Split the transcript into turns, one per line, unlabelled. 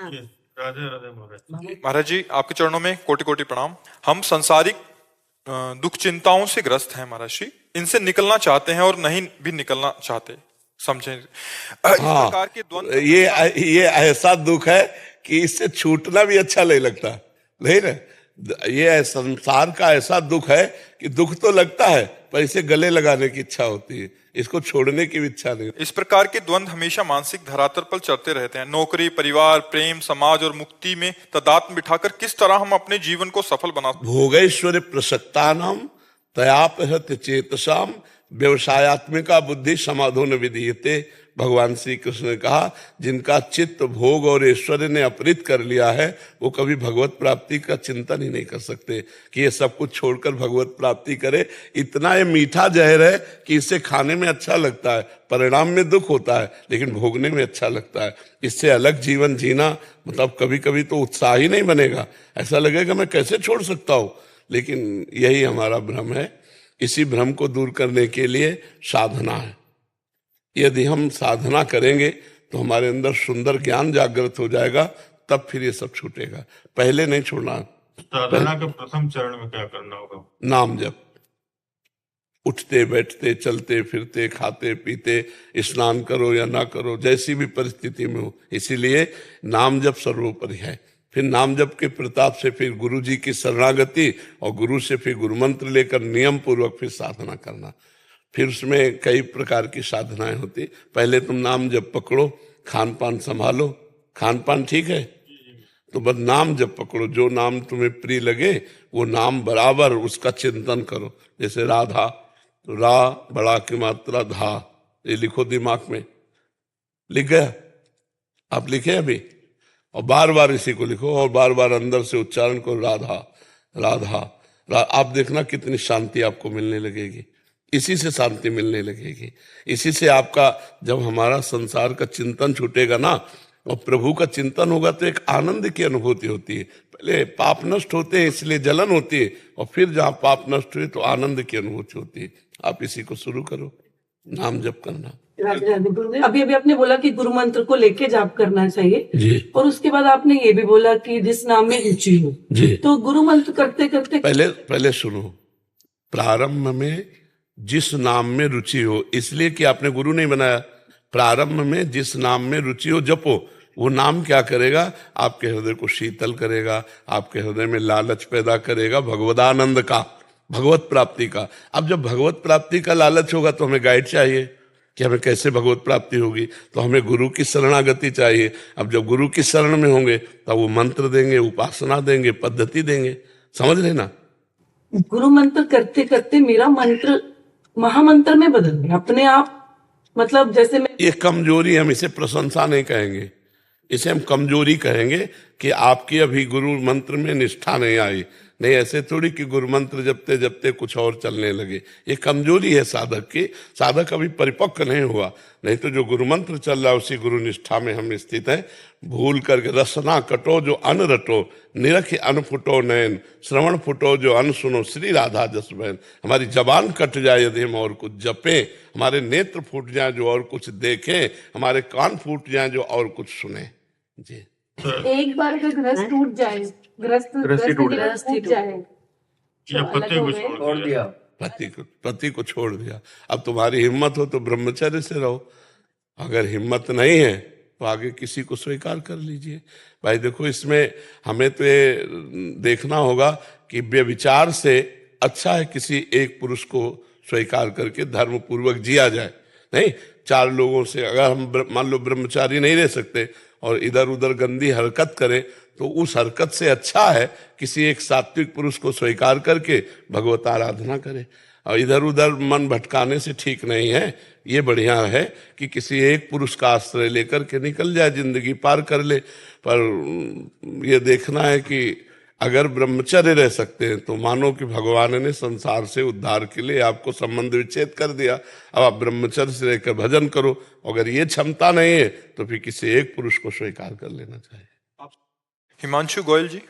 राधे राधे महाराज।
महाराज जी, आपके चरणों में कोटि कोटि प्रणाम। हम सांसारिक दुख चिंताओं से ग्रस्त हैं महाराज जी, इनसे निकलना चाहते हैं और नहीं भी निकलना चाहते, समझे। इस प्रकार के द्वंद्व,
ये ऐसा दुख है कि इससे छूटना भी अच्छा नहीं लगता, नहीं ना। ये संसार का ऐसा दुख है कि दुख तो लगता है पर इसे गले लगाने की इच्छा होती है, इसको छोड़ने की भी इच्छा नहीं।
इस प्रकार के द्वंद्व हमेशा मानसिक धरातल पर चलते रहते हैं। नौकरी, परिवार, प्रेम, समाज और मुक्ति में तदात्म बिठाकर किस तरह हम अपने जीवन को सफल बना।
भोगैश्वर्य प्रसक्तानाम तयापहत चेतसाम व्यवसायत्मिका बुद्धि समाधो न विधीयते। भगवान श्री कृष्ण ने कहा, जिनका चित्त भोग और ऐश्वर्य ने अपहृत कर लिया है वो कभी भगवत प्राप्ति का चिंतन ही नहीं कर सकते कि ये सब कुछ छोड़कर भगवत प्राप्ति करे। इतना ये मीठा जहर है कि इसे खाने में अच्छा लगता है, परिणाम में दुख होता है, लेकिन भोगने में अच्छा लगता है। इससे अलग जीवन जीना मतलब कभी कभी तो उत्साह ही नहीं बनेगा, ऐसा लगेगा मैं कैसे छोड़ सकता हूँ। लेकिन यही हमारा भ्रम है। इसी भ्रम को दूर करने के लिए साधना है। यदि हम साधना करेंगे तो हमारे अंदर सुंदर ज्ञान जागृत हो जाएगा, तब फिर ये सब छूटेगा, पहले नहीं छोड़ना।
साधना के प्रथम चरण में क्या करना होगा?
नाम जप। उठते बैठते चलते फिरते खाते पीते स्नान करो या ना करो, जैसी भी परिस्थिति में हो, इसीलिए नाम जप सर्वोपरि है। फिर नाम जप के प्रताप से फिर गुरु जी की शरणागति और गुरु से फिर गुरु मंत्र लेकर नियम पूर्वक फिर साधना करना। फिर उसमें कई प्रकार की साधनाएं होती। पहले तुम नाम जप पकड़ो, खान पान संभालो। खान पान ठीक है तो बस नाम जप पकड़ो, जो नाम तुम्हें प्रिय लगे वो नाम बराबर उसका चिंतन करो। जैसे राधा, तो रा बड़ा की मात्रा धा, ये लिखो दिमाग में। लिख गया? आप लिखे अभी? और बार बार इसी को लिखो और बार बार अंदर से उच्चारण करो, राधा राधा आप देखना कितनी शांति आपको मिलने लगेगी। इसी से शांति मिलने लगेगी। इसी से आपका, जब हमारा संसार का चिंतन छूटेगा ना और प्रभु का चिंतन होगा तो एक आनंद की अनुभूति होती है। पहले पाप नष्ट होते हैं इसलिए जलन होती है, और फिर जहाँ पाप नष्ट हुए तो आनंद की अनुभूति होती है। आप इसी को शुरू करो, नाम जप करना।
अभी अभी आपने बोला कि गुरु मंत्र को लेके जाप करना चाहिए
जी,
और उसके बाद आपने ये भी बोला कि जिस नाम में रुचि हो
जी।
तो गुरु मंत्र करते करते
पहले सुनो, प्रारंभ में जिस नाम में रुचि हो, इसलिए कि आपने गुरु नहीं बनाया। प्रारंभ में जिस नाम में रुचि हो जपो। वो नाम क्या करेगा? आपके हृदय को शीतल करेगा, आपके हृदय में लालच पैदा करेगा भगवदानंद का, भगवत प्राप्ति का। अब जब भगवत प्राप्ति का लालच होगा तो हमें गाइड चाहिए कि हमें कैसे भगवत प्राप्ति होगी, तो हमें गुरु की शरणागति चाहिए। अब जब गुरु की शरण में होंगे तो वो मंत्र देंगे, उपासना देंगे, पद्धति देंगे, समझ रहे ना।
गुरु मंत्र करते करते मेरा मंत्र महामंत्र में बदल गया अपने आप। मतलब जैसे मैं,
ये कमजोरी, हम इसे प्रशंसा नहीं कहेंगे, इसे हम कमजोरी कहेंगे कि आपकी अभी गुरु मंत्र में निष्ठा नहीं आई। नहीं, ऐसे थोड़ी कि गुरु मंत्र जपते जपते कुछ और चलने लगे। ये कमजोरी है साधक की। साधक अभी परिपक्व नहीं हुआ। नहीं तो जो गुरु मंत्र चल रहा है उसी गुरु निष्ठा में हम स्थित हैं। भूल करके रसना कटो जो अन रटो, निरख अन फुटो नयन, श्रवण फुटो जो अन सुनो, श्री राधा जस बहन। हमारी जबान कट जाए यदि हम और कुछ जपें, हमारे नेत्र फूट जाए जो और कुछ देखें, हमारे कान फूट जाए जो और कुछ सुने। जी,
एक बार अगर गृहस्थ टूट जाए, गृहस्थ टूट जाए,
या पति को छोड़ दिया,
पति को छोड़ दिया। अब तुम्हारी हिम्मत हो तो ब्रह्मचर्य से रहो, अगर हिम्मत नहीं है तो आगे किसी को स्वीकार कर लीजिए। भाई देखो, इसमें हमें तो ये देखना होगा कि व्यभिचार से अच्छा है किसी एक पुरुष को स्वीकार करके धर्म पूर्वक जिया जाए। नहीं, 4 लोगों से अगर हम मान लो ब्रह्मचारी नहीं रह सकते और इधर उधर गंदी हरकत करें, तो उस हरकत से अच्छा है किसी एक सात्विक पुरुष को स्वीकार करके भगवत आराधना करे। और इधर उधर मन भटकाने से ठीक नहीं है। ये बढ़िया है कि किसी एक पुरुष का आश्रय लेकर के निकल जाए, जिंदगी पार कर ले। पर ये देखना है कि अगर ब्रह्मचर्य रह सकते हैं तो मानो कि भगवान ने संसार से उद्धार के लिए आपको संबंध विच्छेद कर दिया। अब आप ब्रह्मचर्य से रहकर भजन करो। अगर ये क्षमता नहीं है तो फिर किसी एक पुरुष को स्वीकार कर लेना चाहिए।
हिमांशु गोयल जी।